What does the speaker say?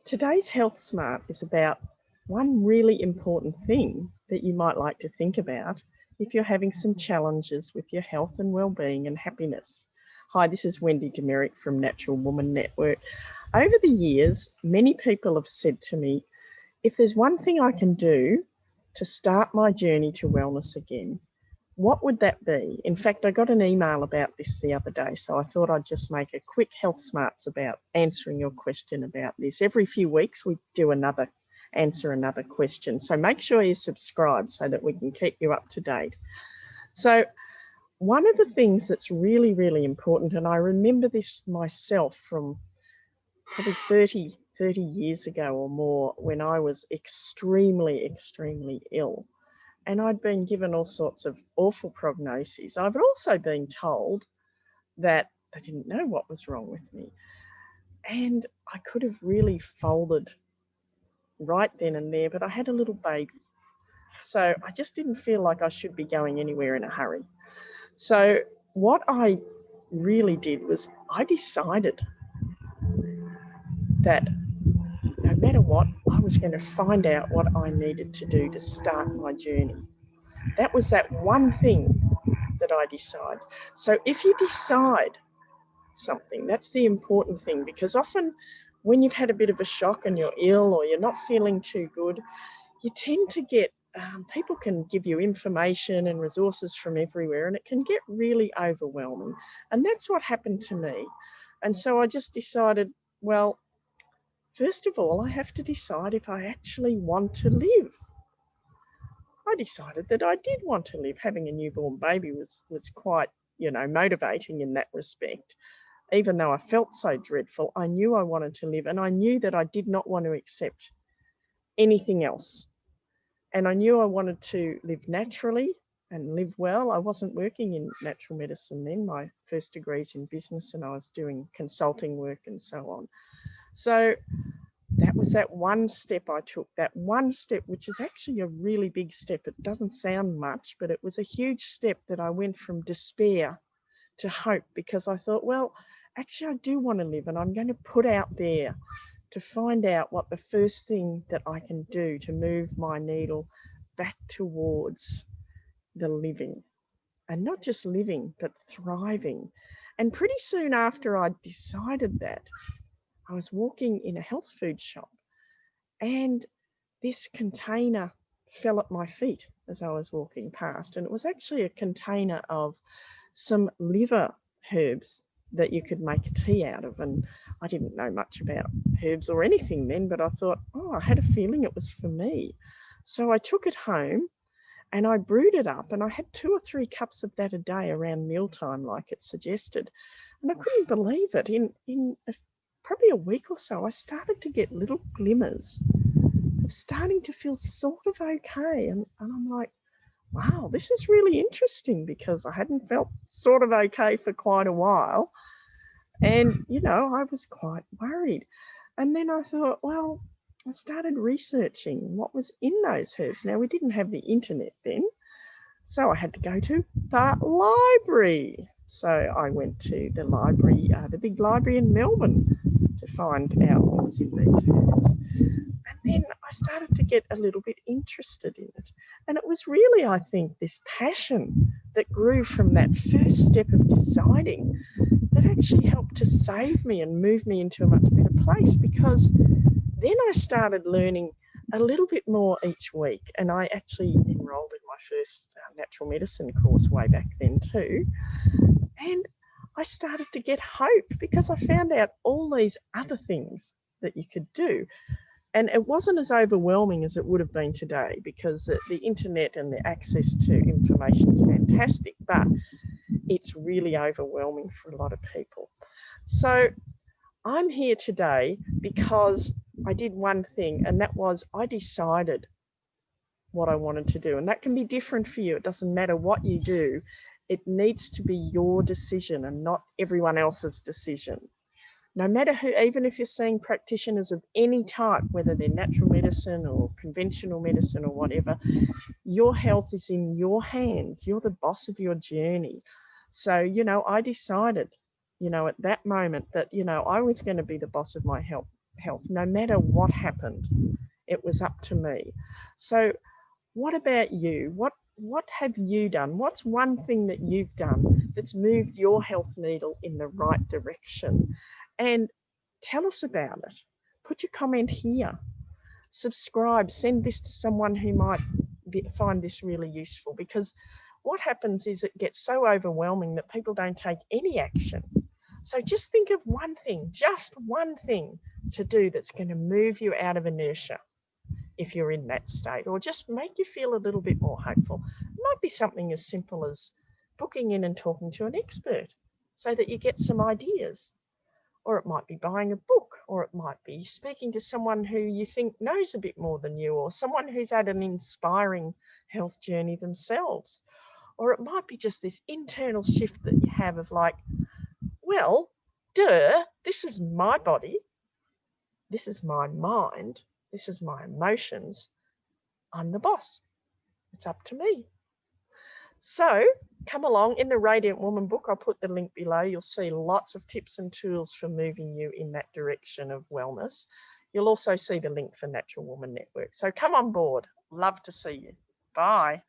Today's Health Smart is about one really important thing that you might like to think about if you're having some challenges with your health and well-being and happiness. Hi, this is Wendy Demerick from Natural Woman Network. Over the years, many people have said to me, if there's one thing I can do to start my journey to wellness again, what would that be? In fact, I got an email about this the other day, so I thought I'd just make a quick Health Smarts about answering your question about this. Every few weeks we do answer another question. So make sure you subscribe so that we can keep you up to date. So one of the things that's really, really important, and I remember this myself from probably 30 years ago or more when I was extremely, extremely ill. And I'd been given all sorts of awful prognoses. I've also been told that they didn't know what was wrong with me. And I could have really folded right then and there, but I had a little baby. So I just didn't feel like I should be going anywhere in a hurry. So what I really did was I decided that no matter what, I was going to find out what I needed to do to start my journey. That was that one thing that I decide. So if you decide something, that's the important thing, because often when you've had a bit of a shock and you're ill or you're not feeling too good, you tend to get people can give you information and resources from everywhere, and it can get really overwhelming. And that's what happened to me. And so I just decided, well, first of all, I have to decide if I actually want to live. I decided that I did want to live. Having a newborn baby was quite, motivating in that respect. Even though I felt so dreadful, I knew I wanted to live, and I knew that I did not want to accept anything else. And I knew I wanted to live naturally and live well. I wasn't working in natural medicine then. My first degree's in business and I was doing consulting work and so on. So that was that one step I took, that one step, which is actually a really big step. It doesn't sound much, but it was a huge step that I went from despair to hope, because I thought, well, actually, I do want to live, and I'm going to put out there to find out what the first thing that I can do to move my needle back towards the living, and not just living, but thriving. And pretty soon after I decided that, I was walking in a health food shop, and this container fell at my feet as I was walking past. And it was actually a container of some liver herbs that you could make a tea out of. And I didn't know much about herbs or anything then, but I thought, I had a feeling it was for me. So I took it home and I brewed it up, and I had 2 or 3 cups of that a day around mealtime, like it suggested. And I couldn't believe it. In probably a week or so, I started to get little glimmers of starting to feel sort of okay. And I'm like, wow, this is really interesting, because I hadn't felt sort of okay for quite a while. And, I was quite worried. And then I thought, well, I started researching what was in those herbs. Now, we didn't have the internet then, so I had to go to the library. So I went to the library, the big library in Melbourne, to find out what was in these herbs. And then I started to get a little bit interested in it. And it was really, I think, this passion that grew from that first step of deciding that actually helped to save me and move me into a much better place, because then I started learning a little bit more each week. And I actually enrolled in my first natural medicine course way back then too. And I started to get hope, because I found out all these other things that you could do. And it wasn't as overwhelming as it would have been today, because the internet and the access to information is fantastic, but it's really overwhelming for a lot of people. So I'm here today because I did one thing, and that was I decided what I wanted to do. And that can be different for you. It doesn't matter what you do. It needs to be your decision and not everyone else's decision. No matter who, even if you're seeing practitioners of any type, whether they're natural medicine or conventional medicine or whatever, your health is in your hands. You're the boss of your journey. So, I decided, at that moment that, I was going to be the boss of my health. health, no matter what happened. It was up to me. So what about you? What have you done? What's one thing that you've done that's moved your health needle in the right direction? And tell us about it. Put your comment here. Subscribe, send this to someone who might find this really useful, because what happens is it gets so overwhelming that people don't take any action. So just think of one thing, just one thing to do that's going to move you out of inertia if you're in that state, or just make you feel a little bit more hopeful. It might be something as simple as booking in and talking to an expert so that you get some ideas. Or it might be buying a book, or it might be speaking to someone who you think knows a bit more than you, or someone who's had an inspiring health journey themselves. Or it might be just this internal shift that you have of like, well, this is my body, this is my mind, this is my emotions. I'm the boss. It's up to me. So come along. In the Radiant Woman book, I'll put the link below. You'll see lots of tips and tools for moving you in that direction of wellness. You'll also see the link for Natural Woman Network. So come on board. Love to see you. Bye.